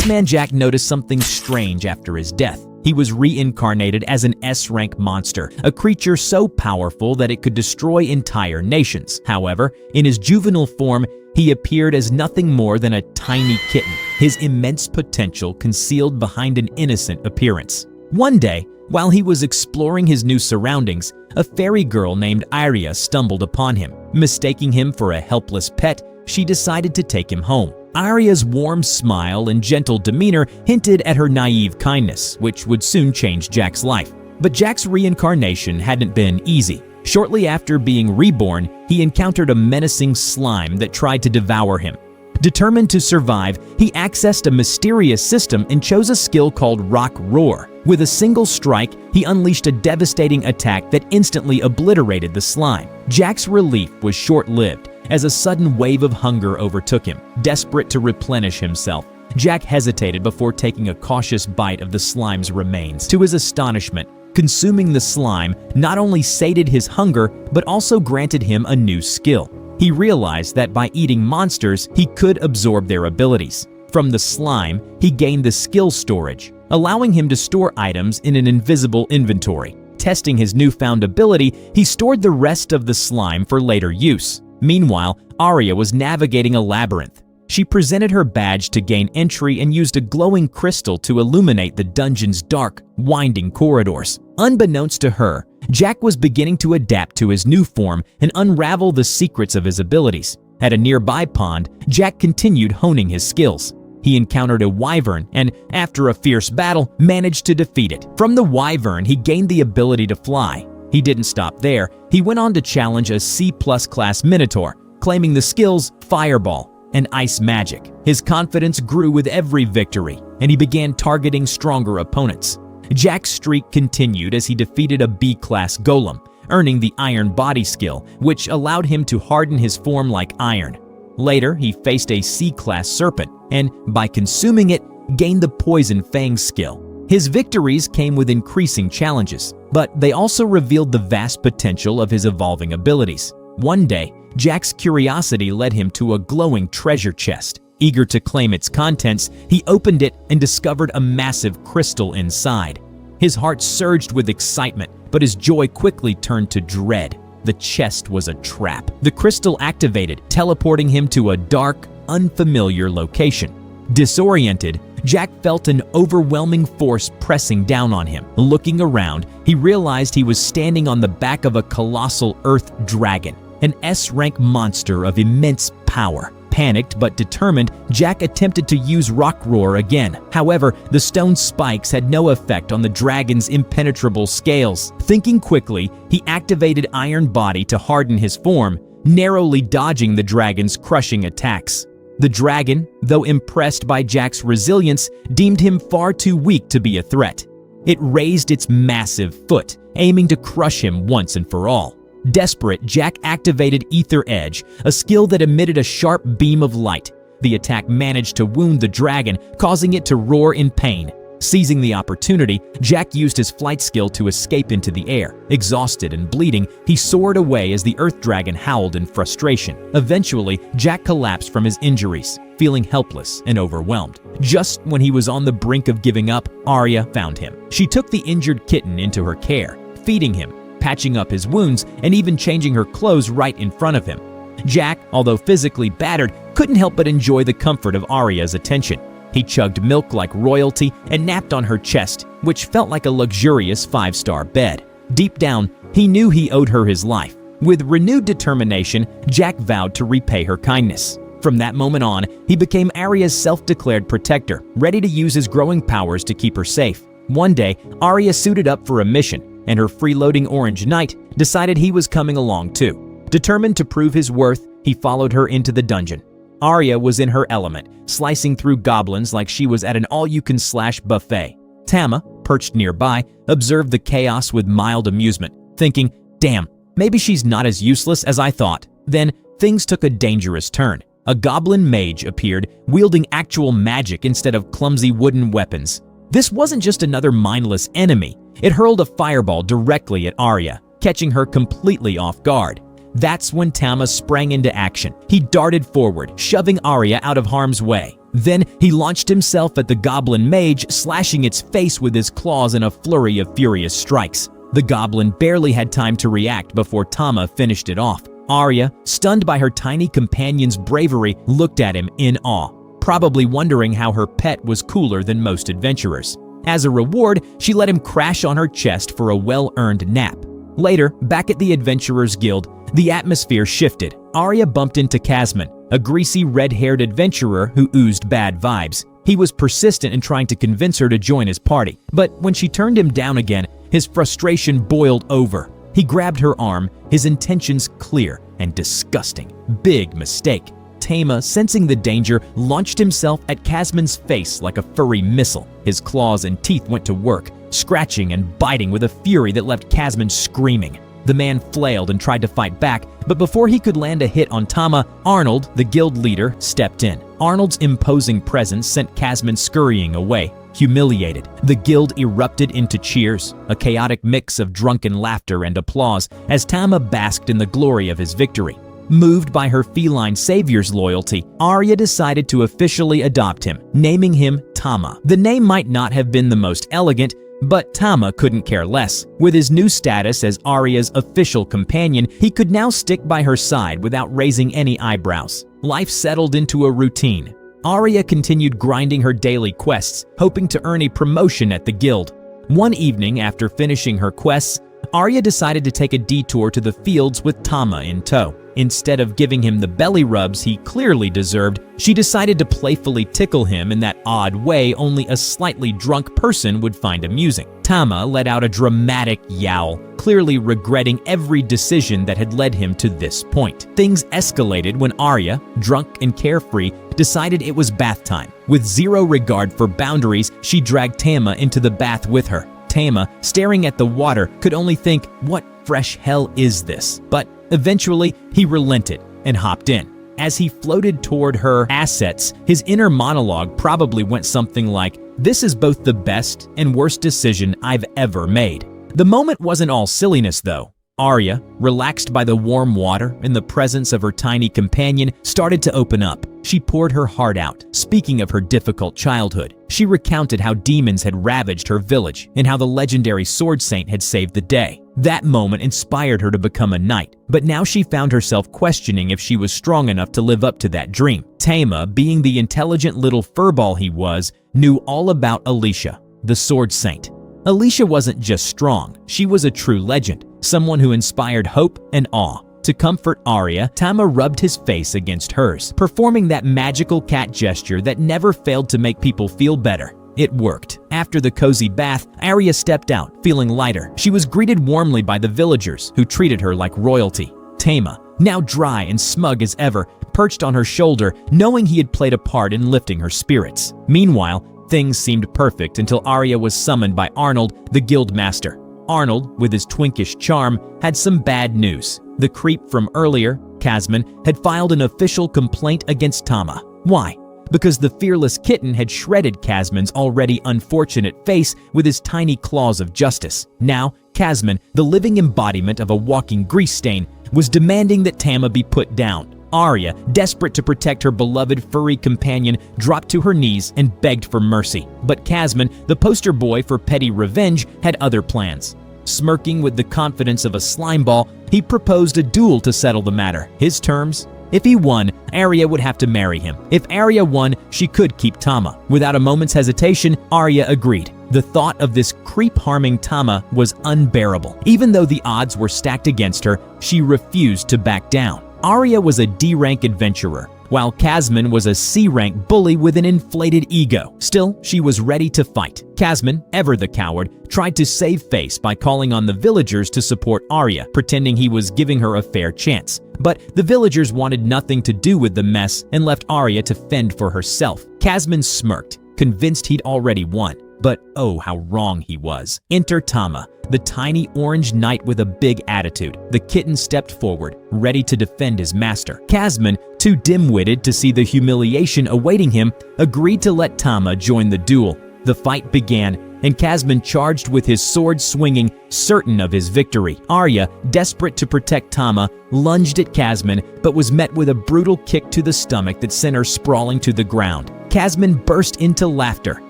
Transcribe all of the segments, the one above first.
Iceman Jack noticed something strange after his death. He was reincarnated as an S-rank monster, a creature so powerful that it could destroy entire nations. However, in his juvenile form, he appeared as nothing more than a tiny kitten, his immense potential concealed behind an innocent appearance. One day, while he was exploring his new surroundings, a fairy girl named Arya stumbled upon him. Mistaking him for a helpless pet, she decided to take him home. Arya's warm smile and gentle demeanor hinted at her naive kindness, which would soon change Jack's life. But Jack's reincarnation hadn't been easy. Shortly after being reborn, he encountered a menacing slime that tried to devour him. Determined to survive, he accessed a mysterious system and chose a skill called Rock Roar. With a single strike, he unleashed a devastating attack that instantly obliterated the slime. Jack's relief was short-lived, as a sudden wave of hunger overtook him. Desperate to replenish himself, Jack hesitated before taking a cautious bite of the slime's remains. To his astonishment, consuming the slime not only sated his hunger, but also granted him a new skill. He realized that by eating monsters, he could absorb their abilities. From the slime, he gained the skill storage, allowing him to store items in an invisible inventory. Testing his newfound ability, he stored the rest of the slime for later use. Meanwhile, Arya was navigating a labyrinth. She presented her badge to gain entry and used a glowing crystal to illuminate the dungeon's dark, winding corridors. Unbeknownst to her, Jack was beginning to adapt to his new form and unravel the secrets of his abilities. At a nearby pond, Jack continued honing his skills. He encountered a wyvern and, after a fierce battle, managed to defeat it. From the wyvern, he gained the ability to fly. He didn't stop there. He went on to challenge a C+ class minotaur, claiming the skills Fireball and Ice Magic. His confidence grew with every victory, and he began targeting stronger opponents. Jack's streak continued as he defeated a B-class golem, earning the Iron Body skill, which allowed him to harden his form like iron. Later, he faced a C-class serpent, and by consuming it, gained the Poison Fang skill. His victories came with increasing challenges, but they also revealed the vast potential of his evolving abilities. One day, Jack's curiosity led him to a glowing treasure chest. Eager to claim its contents, he opened it and discovered a massive crystal inside. His heart surged with excitement, but his joy quickly turned to dread. The chest was a trap. The crystal activated, teleporting him to a dark, unfamiliar location. Disoriented, Jack felt an overwhelming force pressing down on him. Looking around, he realized he was standing on the back of a colossal earth dragon, an S-rank monster of immense power. Panicked but determined, Jack attempted to use Rock Roar again. However, the stone spikes had no effect on the dragon's impenetrable scales. Thinking quickly, he activated Iron Body to harden his form, narrowly dodging the dragon's crushing attacks. The dragon, though impressed by Jack's resilience, deemed him far too weak to be a threat. It raised its massive foot, aiming to crush him once and for all. Desperate, Jack activated Ether Edge, a skill that emitted a sharp beam of light. The attack managed to wound the dragon, causing it to roar in pain. Seizing the opportunity, Jack used his flight skill to escape into the air. Exhausted and bleeding, he soared away as the Earth Dragon howled in frustration. Eventually, Jack collapsed from his injuries, feeling helpless and overwhelmed. Just when he was on the brink of giving up, Arya found him. She took the injured kitten into her care, feeding him, patching up his wounds, and even changing her clothes right in front of him. Jack, although physically battered, couldn't help but enjoy the comfort of Arya's attention. He chugged milk like royalty and napped on her chest, which felt like a luxurious 5-star bed. Deep down, he knew he owed her his life. With renewed determination, Jack vowed to repay her kindness. From that moment on, he became Arya's self-declared protector, ready to use his growing powers to keep her safe. One day, Arya suited up for a mission, and her freeloading orange knight decided he was coming along too. Determined to prove his worth, he followed her into the dungeon. Arya was in her element, slicing through goblins like she was at an all-you-can-slash buffet. Tama, perched nearby, observed the chaos with mild amusement, thinking, "Damn, maybe she's not as useless as I thought." Then, things took a dangerous turn. A goblin mage appeared, wielding actual magic instead of clumsy wooden weapons. This wasn't just another mindless enemy. It hurled a fireball directly at Arya, catching her completely off guard. That's when Tama sprang into action. He darted forward, shoving Arya out of harm's way. Then he launched himself at the goblin mage, slashing its face with his claws in a flurry of furious strikes. The goblin barely had time to react before Tama finished it off. Arya, stunned by her tiny companion's bravery, looked at him in awe, probably wondering how her pet was cooler than most adventurers. As a reward, she let him crash on her chest for a well-earned nap. Later, back at the Adventurers Guild, the atmosphere shifted. Arya bumped into Casman, a greasy red-haired adventurer who oozed bad vibes. He was persistent in trying to convince her to join his party, but when she turned him down again, his frustration boiled over. He grabbed her arm, his intentions clear and disgusting. Big mistake. Tama, sensing the danger, launched himself at Casman's face like a furry missile. His claws and teeth went to work, scratching and biting with a fury that left Casman screaming. The man flailed and tried to fight back, but before he could land a hit on Tama, Arnold, the guild leader, stepped in. Arnold's imposing presence sent Casman scurrying away. Humiliated, the guild erupted into cheers, a chaotic mix of drunken laughter and applause as Tama basked in the glory of his victory. Moved by her feline savior's loyalty, Arya decided to officially adopt him, naming him Tama. The name might not have been the most elegant, but Tama couldn't care less. With his new status as Arya's official companion, he could now stick by her side without raising any eyebrows. Life settled into a routine. Arya continued grinding her daily quests, hoping to earn a promotion at the guild. One evening, after finishing her quests, Arya decided to take a detour to the fields with Tama in tow. Instead of giving him the belly rubs he clearly deserved, she decided to playfully tickle him in that odd way only a slightly drunk person would find amusing. Tama let out a dramatic yowl, clearly regretting every decision that had led him to this point. Things escalated when Arya, drunk and carefree, decided it was bath time. With zero regard for boundaries, she dragged Tama into the bath with her. Tama, staring at the water, could only think, what fresh hell is this? But eventually, he relented and hopped in. As he floated toward her assets, his inner monologue probably went something like, "This is both the best and worst decision I've ever made." The moment wasn't all silliness, though. Arya, relaxed by the warm water in the presence of her tiny companion, started to open up. She poured her heart out, speaking of her difficult childhood. She recounted how demons had ravaged her village and how the legendary sword saint had saved the day. That moment inspired her to become a knight, but now she found herself questioning if she was strong enough to live up to that dream. Tama, being the intelligent little furball he was, knew all about Alicia, the sword saint. Alicia wasn't just strong, she was a true legend, someone who inspired hope and awe. To comfort Arya, Tama rubbed his face against hers, performing that magical cat gesture that never failed to make people feel better. It worked. After the cozy bath, Arya stepped out, feeling lighter. She was greeted warmly by the villagers, who treated her like royalty. Tama, now dry and smug as ever, perched on her shoulder, knowing he had played a part in lifting her spirits. Meanwhile, things seemed perfect until Arya was summoned by Arnold, the guild master. Arnold, with his twinkish charm, had some bad news. The creep from earlier, Casman, had filed an official complaint against Tama. Why? Because the fearless kitten had shredded Casman's already unfortunate face with his tiny claws of justice. Now, Casman, the living embodiment of a walking grease stain, was demanding that Tama be put down. Arya, desperate to protect her beloved furry companion, dropped to her knees and begged for mercy. But Casman, the poster boy for petty revenge, had other plans. Smirking with the confidence of a slimeball, he proposed a duel to settle the matter. His terms? If he won, Arya would have to marry him. If Arya won, she could keep Tama. Without a moment's hesitation, Arya agreed. The thought of this creep-harming Tama was unbearable. Even though the odds were stacked against her, she refused to back down. Arya was a D-rank adventurer, while Casman was a C-rank bully with an inflated ego. Still, she was ready to fight. Casman, ever the coward, tried to save face by calling on the villagers to support Arya, pretending he was giving her a fair chance. But the villagers wanted nothing to do with the mess and left Arya to fend for herself. Casman smirked, convinced he'd already won. But oh, how wrong he was. Enter Tama, the tiny orange knight with a big attitude. The kitten stepped forward, ready to defend his master. Casman, too dim-witted to see the humiliation awaiting him, agreed to let Tama join the duel. The fight began, and Casman charged with his sword swinging, certain of his victory. Arya, desperate to protect Tama, lunged at Casman, but was met with a brutal kick to the stomach that sent her sprawling to the ground. Kasman burst into laughter,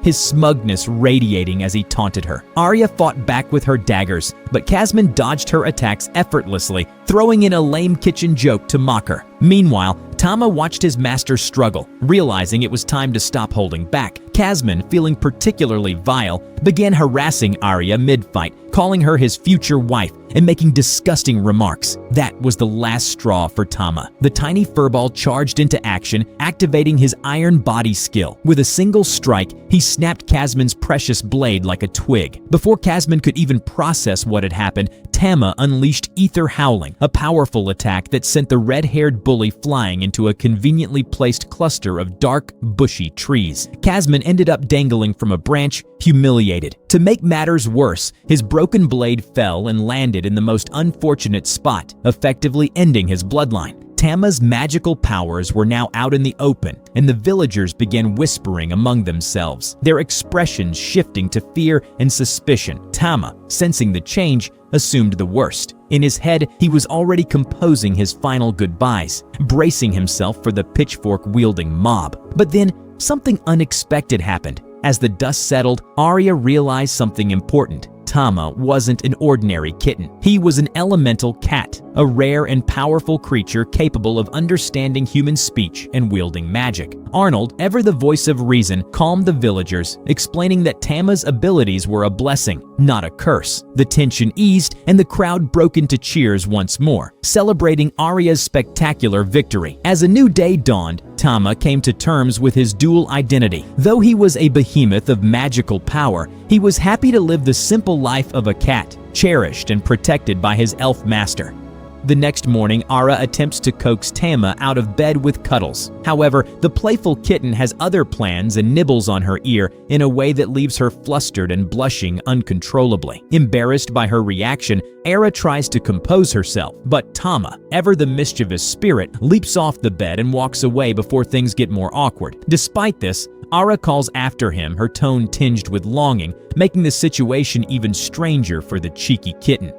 his smugness radiating as he taunted her. Arya fought back with her daggers, but Kasman dodged her attacks effortlessly, throwing in a lame kitchen joke to mock her. Meanwhile, Tama watched his master struggle, realizing it was time to stop holding back. Kasman, feeling particularly vile, began harassing Arya mid-fight, calling her his future wife and making disgusting remarks. That was the last straw for Tama. The tiny furball charged into action, activating his iron body skill. With a single strike, he snapped Kasman's precious blade like a twig. Before Kasman could even process what had happened, Tama unleashed Ether Howling, a powerful attack that sent the red-haired bully flying into a conveniently placed cluster of dark, bushy trees. Kasman ended up dangling from a branch, humiliated. To make matters worse, his broken blade fell and landed in the most unfortunate spot, effectively ending his bloodline. Tama's magical powers were now out in the open, and the villagers began whispering among themselves, their expressions shifting to fear and suspicion. Tama, sensing the change, assumed the worst. In his head, he was already composing his final goodbyes, bracing himself for the pitchfork-wielding mob. But then, something unexpected happened. As the dust settled, Arya realized something important. Tama wasn't an ordinary kitten. He was an elemental cat, a rare and powerful creature capable of understanding human speech and wielding magic. Arnold, ever the voice of reason, calmed the villagers, explaining that Tama's abilities were a blessing, not a curse. The tension eased, and the crowd broke into cheers once more, celebrating Arya's spectacular victory. As a new day dawned, Tama came to terms with his dual identity. Though he was a behemoth of magical power, he was happy to live the simple life of a cat, cherished and protected by his elf master. The next morning, Arya attempts to coax Tama out of bed with cuddles. However, the playful kitten has other plans and nibbles on her ear in a way that leaves her flustered and blushing uncontrollably. Embarrassed by her reaction, Arya tries to compose herself, but Tama, ever the mischievous spirit, leaps off the bed and walks away before things get more awkward. Despite this, Arya calls after him, her tone tinged with longing, making the situation even stranger for the cheeky kitten.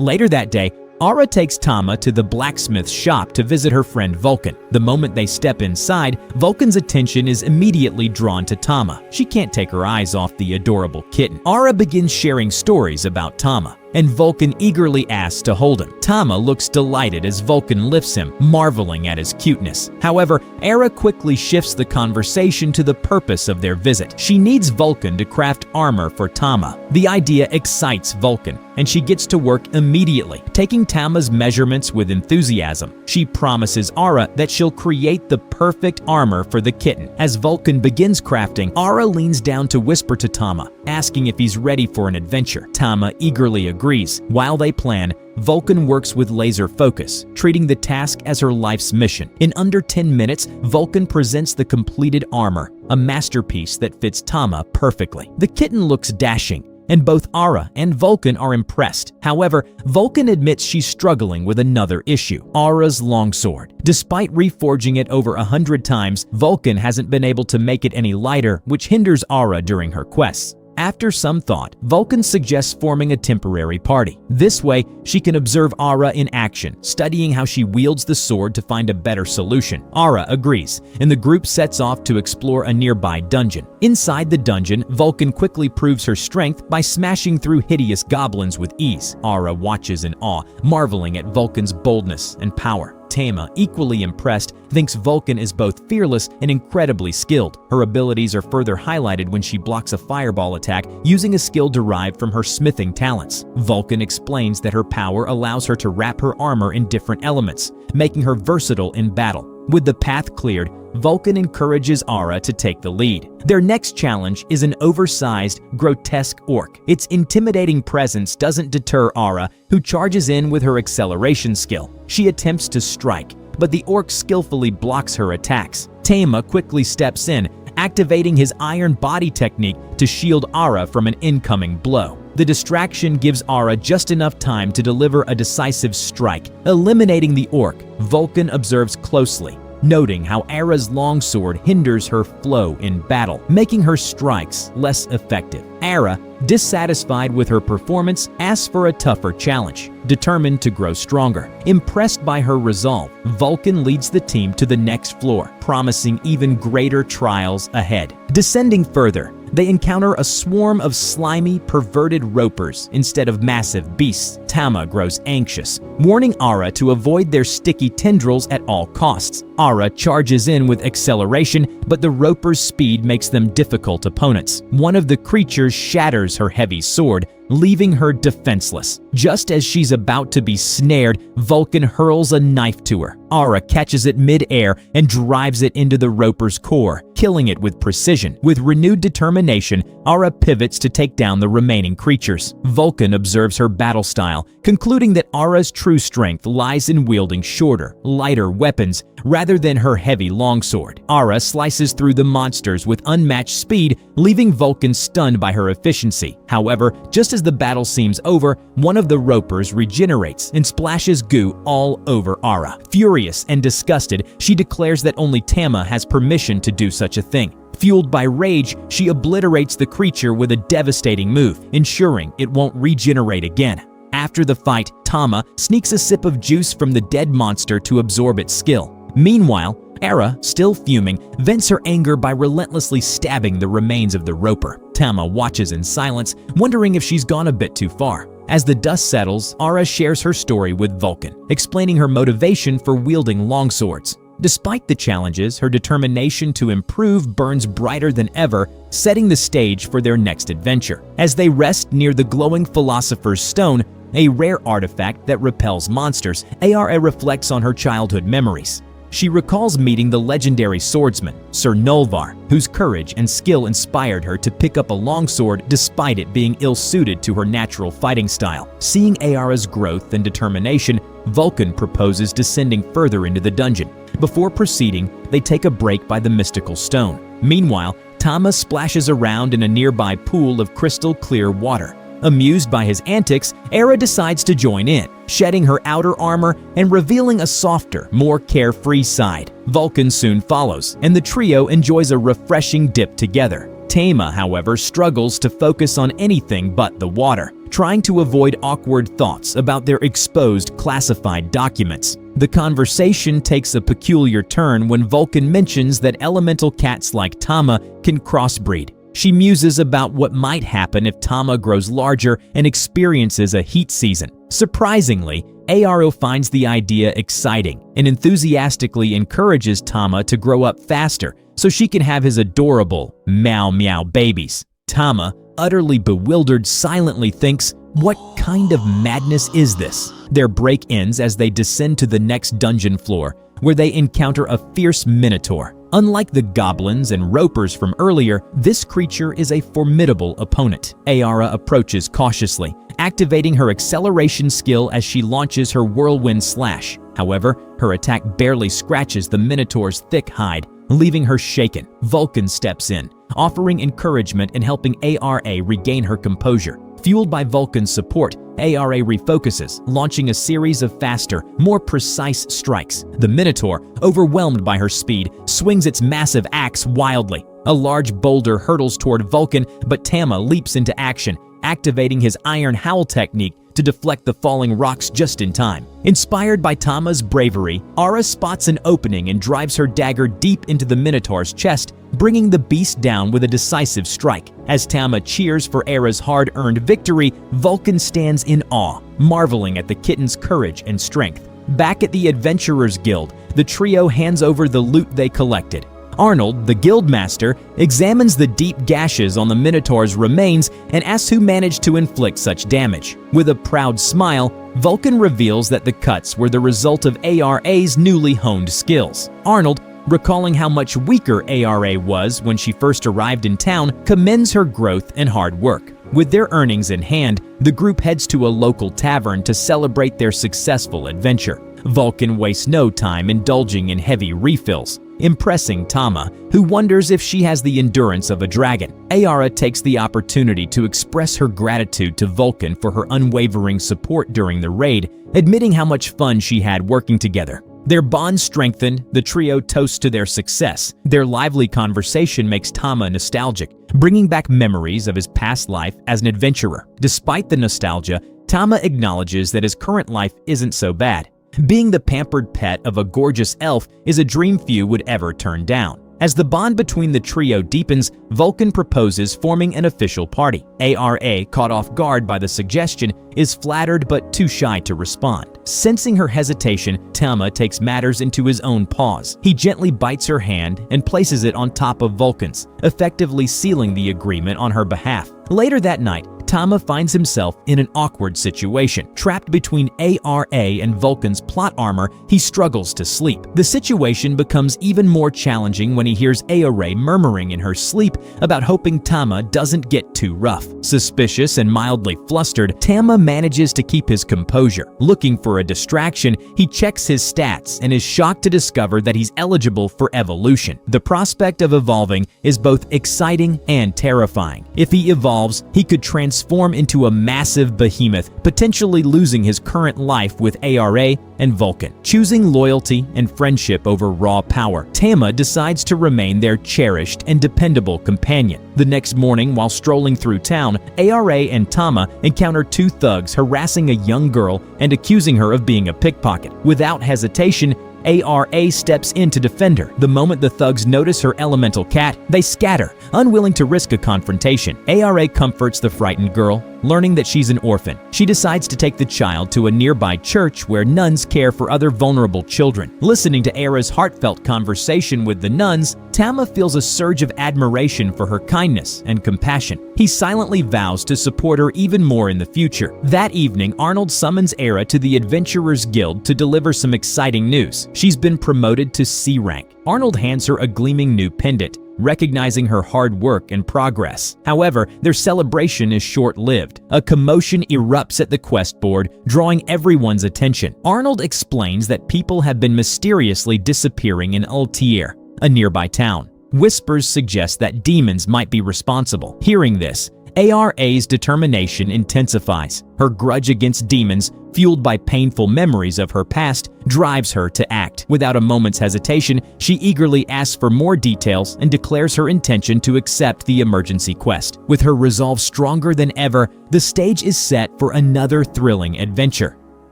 Later that day, Arya takes Tama to the blacksmith shop to visit her friend Vulcan. The moment they step inside, Vulcan's attention is immediately drawn to Tama. She can't take her eyes off the adorable kitten. Arya begins sharing stories about Tama, and Vulcan eagerly asks to hold him. Tama looks delighted as Vulcan lifts him, marveling at his cuteness. However, Arya quickly shifts the conversation to the purpose of their visit. She needs Vulcan to craft armor for Tama. The idea excites Vulcan, and she gets to work immediately, taking Tama's measurements with enthusiasm. She promises Arya that she'll create the perfect armor for the kitten. As Vulcan begins crafting, Arya leans down to whisper to Tama, asking if he's ready for an adventure. Tama eagerly agrees. While they plan, Vulcan works with laser focus, treating the task as her life's mission. In under 10 minutes, Vulcan presents the completed armor, a masterpiece that fits Tama perfectly. The kitten looks dashing, and both Arya and Vulcan are impressed. However, Vulcan admits she's struggling with another issue, Arya's longsword. Despite reforging it over 100 times, Vulcan hasn't been able to make it any lighter, which hinders Arya during her quests. After some thought, Vulcan suggests forming a temporary party. This way, she can observe Arya in action, studying how she wields the sword to find a better solution. Arya agrees, and the group sets off to explore a nearby dungeon. Inside the dungeon, Vulcan quickly proves her strength by smashing through hideous goblins with ease. Arya watches in awe, marveling at Vulcan's boldness and power. Tama, equally impressed, thinks Vulcan is both fearless and incredibly skilled. Her abilities are further highlighted when she blocks a fireball attack using a skill derived from her smithing talents. Vulcan explains that her power allows her to wrap her armor in different elements, making her versatile in battle. With the path cleared, Vulcan encourages Arya to take the lead. Their next challenge is an oversized, grotesque orc. Its intimidating presence doesn't deter Arya, who charges in with her acceleration skill. She attempts to strike, but the orc skillfully blocks her attacks. Tama quickly steps in, activating his iron body technique to shield Arya from an incoming blow. The distraction gives Arya just enough time to deliver a decisive strike, eliminating the orc. Vulcan observes closely, noting how Arya's longsword hinders her flow in battle, making her strikes less effective. Arya, dissatisfied with her performance, asks for a tougher challenge. Determined to grow stronger, impressed by her resolve, Vulcan leads the team to the next floor, promising even greater trials ahead. Descending further, they encounter a swarm of slimy, perverted ropers instead of massive beasts. Tama grows anxious, warning Arya to avoid their sticky tendrils at all costs. Arya charges in with acceleration, but the ropers' speed makes them difficult opponents. One of the creatures shatters her heavy sword, leaving her defenseless. Just as she's about to be snared, Vulcan hurls a knife to her. Arya catches it mid-air and drives it into the roper's core, killing it with precision. With renewed determination, Arya pivots to take down the remaining creatures. Vulcan observes her battle style, concluding that Arya's true strength lies in wielding shorter, lighter weapons rather than her heavy longsword. Arya slices through the monsters with unmatched speed, leaving Vulcan stunned by her efficiency. However, just as the battle seems over, one of the ropers regenerates and splashes goo all over Arya. Furious and disgusted, she declares that only Tama has permission to do such a thing. Fueled by rage, she obliterates the creature with a devastating move, ensuring it won't regenerate again. After the fight, Tama sneaks a sip of juice from the dead monster to absorb its skill. Meanwhile, Arya, still fuming, vents her anger by relentlessly stabbing the remains of the roper. Tama watches in silence, wondering if she's gone a bit too far. As the dust settles, Arya shares her story with Vulcan, explaining her motivation for wielding longswords. Despite the challenges, her determination to improve burns brighter than ever, setting the stage for their next adventure. As they rest near the glowing Philosopher's Stone, a rare artifact that repels monsters, Arya reflects on her childhood memories. She recalls meeting the legendary swordsman, Sir Nolvar, whose courage and skill inspired her to pick up a longsword despite it being ill-suited to her natural fighting style. Seeing Arya's growth and determination, Vulcan proposes descending further into the dungeon. Before proceeding, they take a break by the mystical stone. Meanwhile, Tama splashes around in a nearby pool of crystal-clear water. Amused by his antics, Arya decides to join in, shedding her outer armor and revealing a softer, more carefree side. Vulcan soon follows, and the trio enjoys a refreshing dip together. Tama, however, struggles to focus on anything but the water, trying to avoid awkward thoughts about their exposed classified documents. The conversation takes a peculiar turn when Vulcan mentions that elemental cats like Tama can crossbreed. She muses about what might happen if Tama grows larger and experiences a heat season. Surprisingly, Arya finds the idea exciting and enthusiastically encourages Tama to grow up faster so she can have his adorable meow meow babies. Tama, utterly bewildered, silently thinks, "What kind of madness is this?" Their break ends as they descend to the next dungeon floor, where they encounter a fierce minotaur. Unlike the goblins and ropers from earlier, this creature is a formidable opponent. Arya approaches cautiously, activating her acceleration skill as she launches her whirlwind slash. However, her attack barely scratches the minotaur's thick hide, leaving her shaken. Vulcan steps in, offering encouragement and helping Arya regain her composure. Fueled by Vulcan's support, Arya refocuses, launching a series of faster, more precise strikes. The Minotaur, overwhelmed by her speed, swings its massive axe wildly. A large boulder hurtles toward Vulcan, but Tama leaps into action, activating his Iron Howl technique to deflect the falling rocks just in time. Inspired by Tama's bravery, Arya spots an opening and drives her dagger deep into the Minotaur's chest, bringing the beast down with a decisive strike. As Tama cheers for Arya's hard-earned victory, Vulcan stands in awe, marveling at the kitten's courage and strength. Back at the Adventurers Guild, the trio hands over the loot they collected. Arnold, the guildmaster, examines the deep gashes on the Minotaur's remains and asks who managed to inflict such damage. With a proud smile, Vulcan reveals that the cuts were the result of Arya's newly honed skills. Arnold, recalling how much weaker Arya was when she first arrived in town, commends her growth and hard work. With their earnings in hand, the group heads to a local tavern to celebrate their successful adventure. Vulcan wastes no time indulging in heavy refills, impressing Tama, who wonders if she has the endurance of a dragon. Arya takes the opportunity to express her gratitude to Vulcan for her unwavering support during the raid, admitting how much fun she had working together. Their bond strengthened, the trio toasts to their success. Their lively conversation makes Tama nostalgic, bringing back memories of his past life as an adventurer. Despite the nostalgia, Tama acknowledges that his current life isn't so bad. Being the pampered pet of a gorgeous elf is a dream few would ever turn down. As the bond between the trio deepens, Vulcan proposes forming an official party. Arya, caught off guard by the suggestion, is flattered but too shy to respond. Sensing her hesitation, Tama takes matters into his own paws. He gently bites her hand and places it on top of Vulcan's, effectively sealing the agreement on her behalf. Later that night, Tama finds himself in an awkward situation. Trapped between Arya and Vulcan's plot armor, he struggles to sleep. The situation becomes even more challenging when he hears Arya murmuring in her sleep about hoping Tama doesn't get too rough. Suspicious and mildly flustered, Tama manages to keep his composure. Looking for a distraction, he checks his stats and is shocked to discover that he's eligible for evolution. The prospect of evolving is both exciting and terrifying. If he evolves, he could transform into a massive behemoth, potentially losing his current life with Arya and Vulcan. Choosing loyalty and friendship over raw power, Tama decides to remain their cherished and dependable companion. The next morning, while strolling through town, Arya and Tama encounter two thugs harassing a young girl and accusing her of being a pickpocket. Without hesitation, Arya steps in to defend her. The moment the thugs notice her elemental cat, they scatter, unwilling to risk a confrontation. Arya comforts the frightened girl, learning that she's an orphan. She decides to take the child to a nearby church where nuns care for other vulnerable children. Listening to Arya's heartfelt conversation with the nuns, Tama feels a surge of admiration for her kindness and compassion. He silently vows to support her even more in the future. That evening, Arnold summons Arya to the Adventurers Guild to deliver some exciting news. She's been promoted to C rank. Arnold hands her a gleaming new pendant, recognizing her hard work and progress. However, their celebration is short-lived. A commotion erupts at the quest board, drawing everyone's attention. Arnold explains that people have been mysteriously disappearing in Ultier, a nearby town. Whispers suggest that demons might be responsible. Hearing this, Arya's determination intensifies. Her grudge against demons, fueled by painful memories of her past, drives her to act. Without a moment's hesitation, she eagerly asks for more details and declares her intention to accept the emergency quest. With her resolve stronger than ever, the stage is set for another thrilling adventure.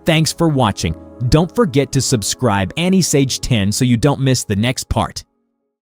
Thanks for watching. Don't forget to subscribe AniSage 10 so you don't miss the next part.